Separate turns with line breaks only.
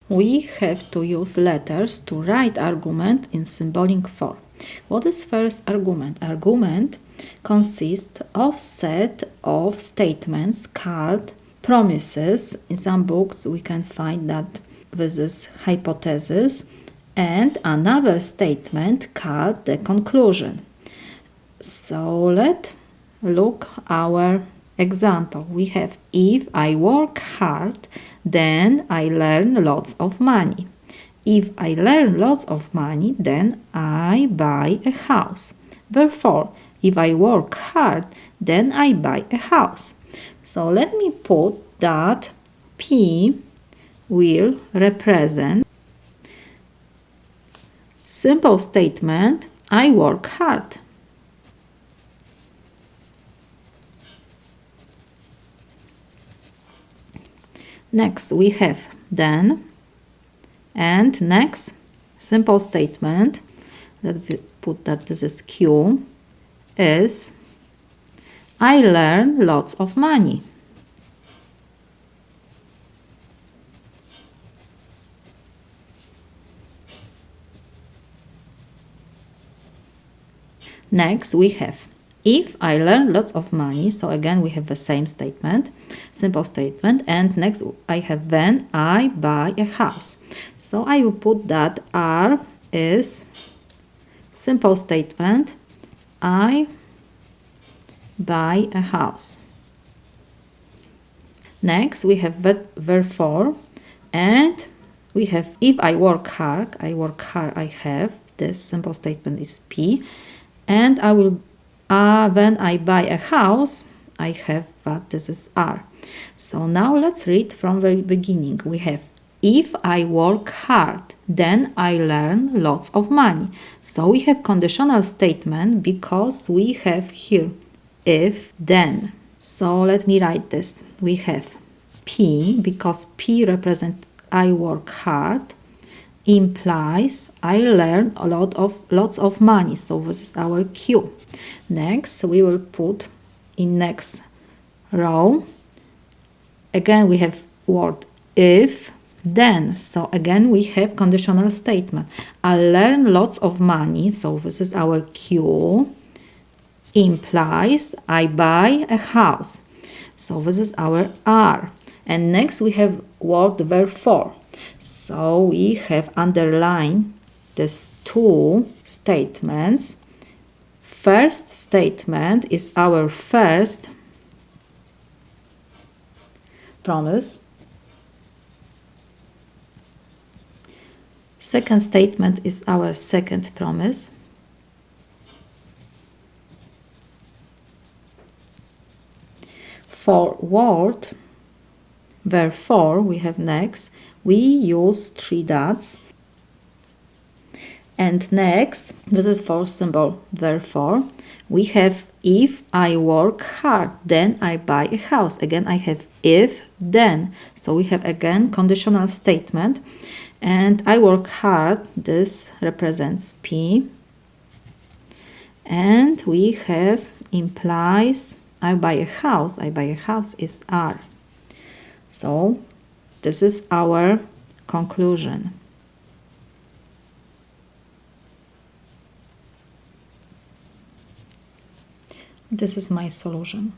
we have to use letters to write argument in symbolic form. What is first argument? Argument consists of set of statements called promises. In some books we can find that this is hypothesis, and another statement called the conclusion. So let's look our example. We have, if I work hard, then I learn lots of money. If I learn lots of money, then I buy a house. Therefore, if I work hard, then I buy a house. So let me put that P will represent simple statement, I work hard. Next we have then, and next simple statement, let's put that this is Q, is I learn lots of money. Next we have, if I learn lots of money, so again we have the same statement, simple statement, and next I have then I buy a house. So I will put that R is simple statement, I buy a house. Next we have therefore, and we have if I work hard, I have, this simple statement is P, and I will when I buy a house, I have that this is R. So now let's read from the beginning. We have, if I work hard, then I learn lots of money. So we have conditional statement because we have here if, then. So let me write this. We have P, because P represents I work hard, implies I learn lots of money. So this is our Q. Next we will put in next row, again we have word if, then. So again we have conditional statement, I learn lots of money. So this is our Q, implies I buy a house. So this is our R. And next we have word therefore. So we have underlined these two statements. First statement is our first promise. Second statement is our second promise. For word therefore, we have next, we use 3 dots. And next, this is for symbol therefore, we have if I work hard, then I buy a house. Again, I have if, then. So we have again conditional statement. And I work hard, this represents P. And we have implies I buy a house is R. So this is our conclusion. This is my solution.